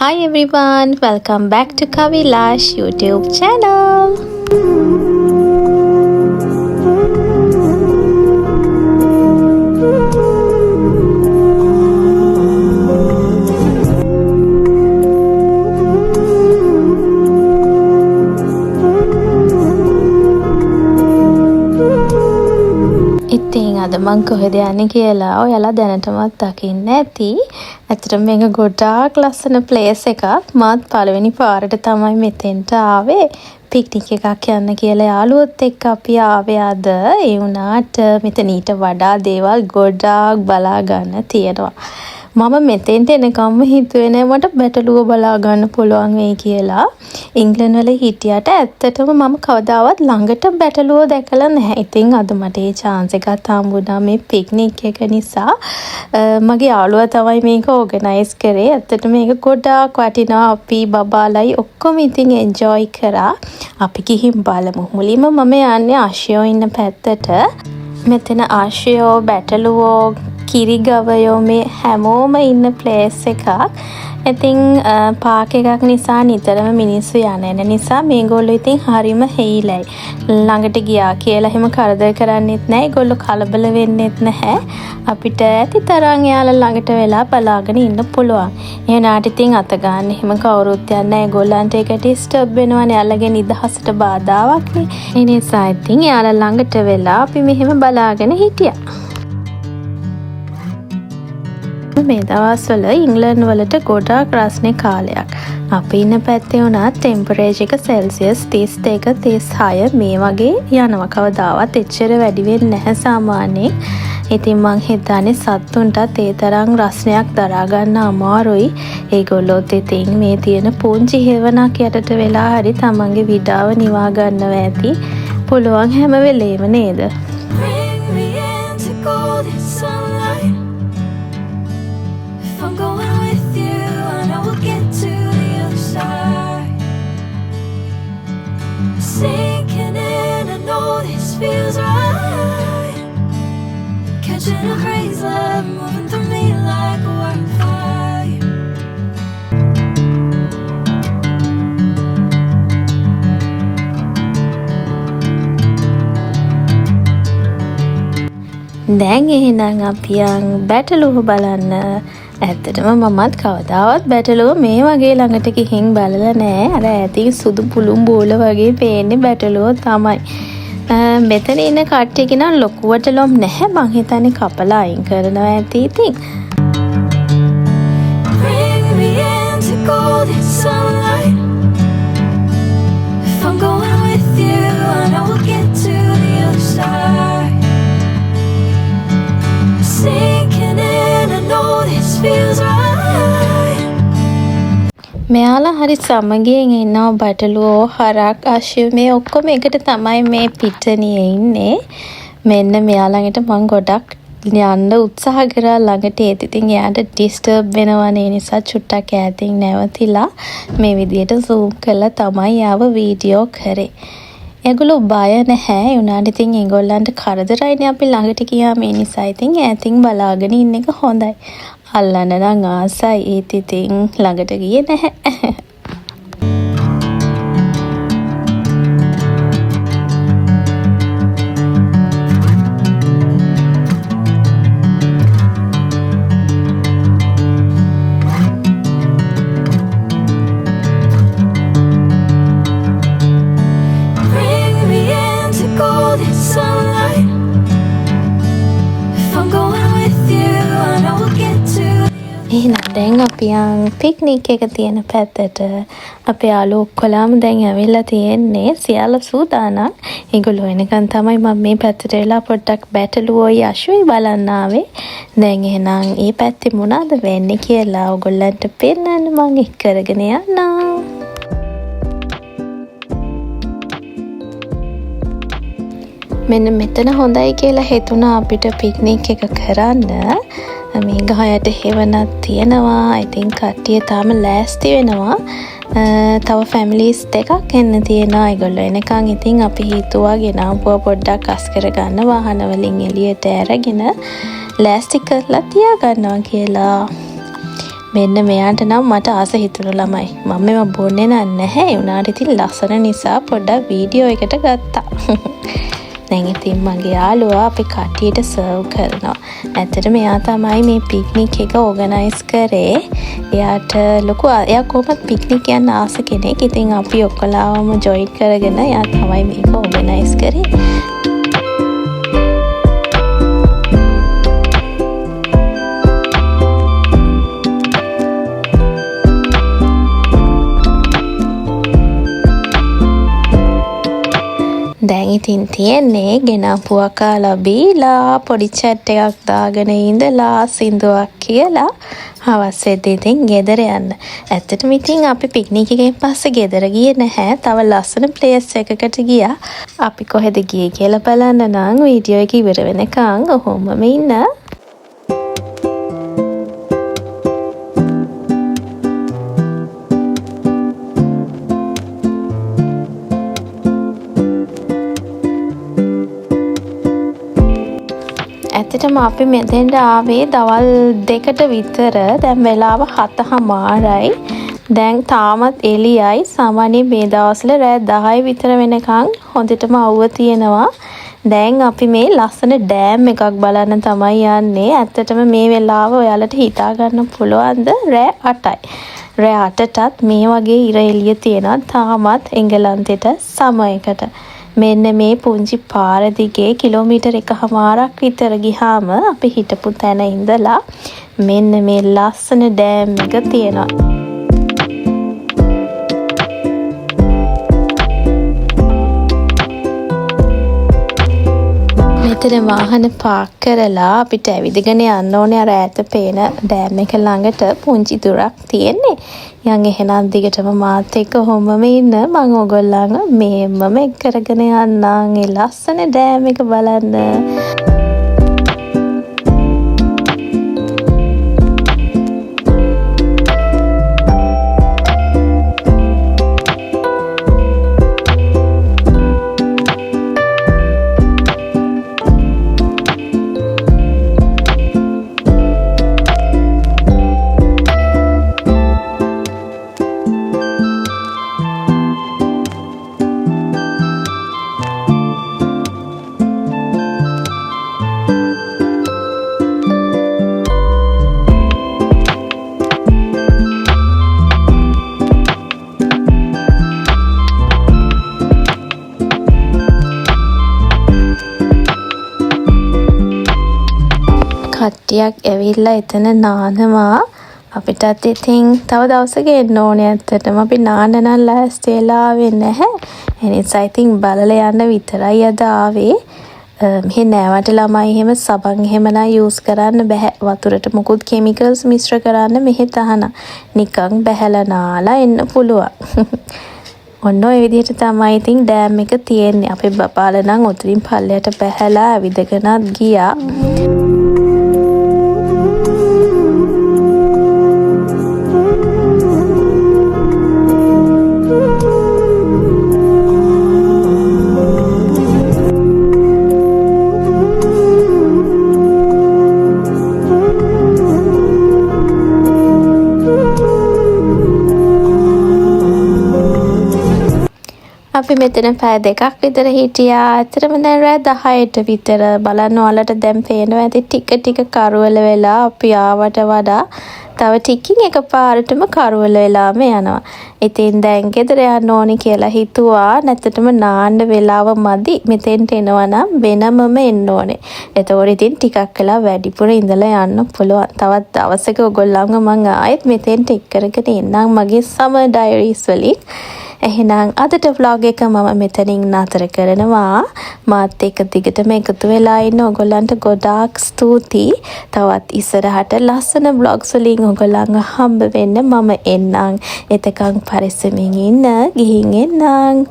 Hi everyone, welcome back to Kavilash YouTube channel. ඉතින් අද මං කොහෙද යන්නේ කියලා ඔයාලා දැනටමත් දකින්න ඇති. ඇත්තටම මේක ගොඩාක් ලස්සන ප්ලේස් එකක්. මාත් පළවෙනි පාරට තමයි මෙතෙන්ට ආවේ. පික්නික් එකක් යන්න කියලා යාළුවොත් එක්ක අපි ආවේ අද. ඒ වුණාට මෙතන ඊට වඩා දේවල් ගොඩාක් බලා ගන්න තියෙනවා. මම මෙතෙන්ට එනකම්ම හිතුවේ නෑ මට බැටළුව බලා ගන්න පුළුවන් වෙයි කියලා. ඉංග්ලන්ඩ් වල හිටියට ඇත්තටම මම කවදාවත් ළඟට බැටළුව දැකලා නැහැ. ඉතින් අද මට ඒ chance එකක් හම්බුණා මේ පික්නික් එක නිසා. මගේ යාළුවා තමයි මේක ඕගනයිස් කරේ. ඇත්තටම මේක ගොඩාක් වටිනවා. අපි බබාලයි ඔක්කොම ඉතින් එන්ජොයි කරා. අපි ගිහින් බලමු. මුලින්ම මම යන්නේ ආශියෝ ඉන්න පැත්තට. මෙතන ආශියෝ බැටළුවෝ කිරිගවයෝ මේ හැමෝම ඉන්න ප්ලේස් එකක්. ඉතින් පාක් එකක් නිසා නිතරම මිනිස්සු යන නිසා මේගොල්ලෝ ඉතින් හරිම හේයිලයි. ළඟට ගියා කියලා එහෙම කරදර කරන්නෙත් නැහැ. ඒගොල්ලෝ කලබල වෙන්නෙත් නැහැ. අපිට ඇති තරම් යාලා ළඟට වෙලා බලාගෙන ඉන්න පුළුවන්. ඒ නාට ඉතින් අත ගන්න එහෙම කවුරුත් යන්නේ නැහැ. ඒගොල්ලන්ට ඒක ඩිස්ටර්බ් වෙනවනේ. යාලගේ නිදහසට බාධාවක් නේ. ඒ නිසා ඉතින් යාලා ළඟට වෙලා අපි මෙහෙම බලාගෙන හිටියා. මේ දවස්වල ඉංග්ලන්ඩ් වලට ගොඩාක් රස්නේ කාලයක්. අපි ඉන්න පැත්තේ වුණා ටෙම්පරේචර් එක සෙල්සියස් 32 36 මේ වගේ යනවා. කවදාවත් එච්චර වැඩි වෙන්නේ නැහැ සාමාන්‍යයෙන්. ඉතින් මං හිතන්නේ සත්තුන්ටත් ඒ තරම් රස්නයක් දරා ගන්න අමාරුයි. ඒගොල්ලොත් ඉතින් මේ තියෙන පුංචි හේවණක් යටට වෙලා හරි තමන්ගේ විඩාව නිවා ගන්නවා ඇති. පුළුවන් හැම වෙලේම නේද? Sinking in, I know this feels right. Catching a breeze, love moving through me like a wildfire. දැන් එහෙනම් අපි යන් බැටළුව බලන්න. ඇත්තටම මමත් කවදාවත් බැටළුව මේ වගේ ළඟට ගිහින් බලලා නෑ. අර ඇතින් සුදු පුළුම් බෝල වගේ පේන්නේ බැටළුව තමයි. මෙතන ඉන්න කට්ටියක නම් ලොකුවට ලොම් නැහැ. මං හිතන්නේ කපලා අයින් කරනවා ඇති ඉතින්. Bring me into golden sunlight. If I'm going with you, I know we'll get to the other side. Sinking in, I know this feels right. මෙයාලා හරි සමගියෙන් ඉන්නවා බැටළුවෝ හරක් ආශිව් මේ ඔක්කොම එකට තමයි මේ පිටනියේ ඉන්නේ. මෙන්න මෙයා ළඟට මම ගොඩක් යන්න උත්සාහ කරා ළඟට ඒත් ඉතින් එයාට ඩිස්ටර්බ් වෙනවනේ නිසා චුට්ටක් ඈතින් නැවතිලා මේ විදියට zoom කරලා තමයි යාව වීඩියෝ කරේ. ඒගොල්ලෝ බය නැහැ. ඒ උනාට ඉතින් ඒගොල්ලන්ට කරදරයිනේ අපි ළඟට ගියාම ඒ නිසා ඉතින් ඈතින් බලාගෙන ඉන්න එක හොඳයි. අල්ලන්න නම් ආසයි ඒත් ඉතින් ළඟට ගියේ නැහැ. Bring me into golden sunlight. If I'm going with you, I know we'll get to. එහෙනම් දැන් අපි යන් පික්නික් එක තියෙන පැත්තට. අපේ යාළුවෝ ඔක්කොලාම දැන් ඇවිල්ලා තියෙන්නේ. සියල්ල සූදානම්. ඒගොල්ලෝ එනකන් තමයි මම මේ පැත්තට වෙලා පොඩ්ඩක් බැටළුවෝයි අශ්වයි බලන්න ආවේ. දැන් එහෙනම් මේ පැත්තේ මොනවද වෙන්නේ කියලා ඔයගොල්ලන්ට පෙන්නන්න මම එක් කරගෙන යනවා. මෙන්න මෙතන හොඳයි කියලා හිතුණා අපිට පික්නික් එක කරන්න. මේ ගහයට හේවණක් තියෙනවා. ඉතින් කට්ටිය තාම ලෑස්ති වෙනවා. තව ෆැමිලිස් දෙකක් එන්න තියෙනවා. ඒගොල්ලෝ එනකන් ඉතින් අපි හිතුවා ගෙනාවුවා පොඩ්ඩක් අස් කරගන්න වාහන වලින් එළියට ඇරගෙන ලෑස්ති කරලා තියා ගන්නවා කියලා. මෙන්න මෙයාට නම් මට ආස හිතුණු ළමයි. මම මේව බොන්නේ නැහැ. ඒ වුණාට ඉතින් ලස්සන නිසා පොඩ්ඩක් වීඩියෝ එකට ගත්තා. දැන් ඉතින් මගේ යාළුවා අපි කට්ටියට සර්ව් කරනවා. ඇත්තටම එයා තමයි මේ පික්නික් එක ඕගනයිස් කරේ. එයා කොහොමද පික්නික් යන්න ආස කෙනෙක්. ඉතින් අපි ඔක්කොලාම ජොයින් කරගෙන එයා තමයි මේක ඕගනයිස් කරේ. දැන් ඉතින් තියෙන්නේ ගෙනාපුවා කාලා බීලා පොඩි චැට් එකක් දාගෙන ඉඳලා සින්දුවක් කියලා හවස් වෙද්දී ඉතින් ගෙදර යන්න. ඇත්තටම ඉතින් අපි පික්නික් එකෙන් පස්සේ ගෙදර ගියේ නැහැ. තව ලස්සන ප්ලේස් එකකට ගියා. අපි කොහෙද ගියේ කියලා බලන්න නම් වීඩියෝ එක ඉවර වෙනකන් ඔහොමම ඉන්න. ඇත්තටම අපි මෙතෙන්ට ආවේ දවල් 2ට විතර. දැන් වෙලාව 7:00යි. දැන් තාමත් එළියයි. සාමාන්‍යයෙන් මේ දවස්වල රෑ 10 විතර වෙනකන් හොඳටම අවුව තියෙනවා. දැන් අපි මේ ලස්සන ඩෑම් එකක් බලන්න තමයි යන්නේ. ඇත්තටම මේ වෙලාව ඔයාලට හිතා ගන්න පුළුවන්ද? රෑ 8යි. රෑ 8ටත් මේ වගේ ඉර එළිය තියෙනවා. තාමත් එංගලන්තෙට සම එකට. මෙන්න මේ පුංචි පාර දිගේ කිලෝමීටර් 1.5ක් විතර ගියාම අපි හිටපු තැන ඉඳලා මෙන්න මේ ලස්සන ඩෑම් එක තියෙනවා. මෙතන වාහන පාක් කරලා අපිට ඇවිදගෙන යන්න ඕනේ අර ඈත පේන ඩෑම් එක ළඟට. පුංචි දුරක් තියෙන්නේ. යන් එහෙනම් දිගටම මාත් එක්ක කොහොමම ඉන්න. මම ඕගොල්ලන්ව මෙහෙමම එක් කරගෙන යන්නම් ඒ ලස්සන ඩෑම් එක බලන්න. කට්ටියක් ඇවිල්ලා එතන නානවා. අපිටත් ඉතින් තව දවසක එන්න ඕනේ. ඇත්තටම අපි නාන්න නම් ලෑස්ති වෙලා ආවේ නැහැ. ඒ නිසා ඉතින් බලලා යන්න විතරයි අද ආවේ. මෙහෙ නෑවට ළමයි එහෙම සබන් එහෙම නම් යූස් කරන්න බෑ. වතුරට මොකුත් කෙමිකල්ස් මිශ්‍ර කරන්න මෙහෙ තහනම්. නිකන් බහැලා නාලා එන්න පුළුවන්. ඔන්න ඔය විදිහට තමයි ඉතින් ඩෑම් එක තියෙන්නේ. අපේ බපාලා නම් උතරින් පල්ලයට බහැලා ඇවිදගෙනත් ගියා. අපි මෙතන පැය 2ක් විතර හිටියා. ඇත්තටම දැන් රෑ 10ට විතර. බලන්න ඔයාලට දැන් පේනවා ඇති ටික කරවල වෙලා අපි ආවට වඩා තව ටිකින් එකපාරටම කරවල වෙලාම යනවා. ඉතින් දැන් ගෙදර යන්න ඕනේ කියලා හිතුවා. නැත්තටම නාන්න වෙලාව මදි. මෙතෙන්ට එනවා නම් වෙනමම එන්න ඕනේ. එතකොට ඉතින් ටිකක් වෙලා වැඩිපුර ඉඳලා යන්න පුළුවන්. තවත් දවසක ඔයගොල්ලන්ව මම ආයෙත් මෙතෙන්ට එක් කරගෙන එන්නම් මගේ සමර් ඩයරිස් වලින්. එහෙනම් අදට vlog එක මම මෙතනින් නතර කරනවා. මාත් එක්ක දිගටම එකතු වෙලා ඉන්න ඔයගොල්ලන්ට ගොඩාක් ස්තුතියි. තවත් ඉස්සරහට ලස්සන vlogs වලින් ඔයගොල්ලන්ව හම්බ වෙන්න මම එන්නම්. එතකන් පරිස්සමින් ඉන්න. ගිහින් එන්නම්.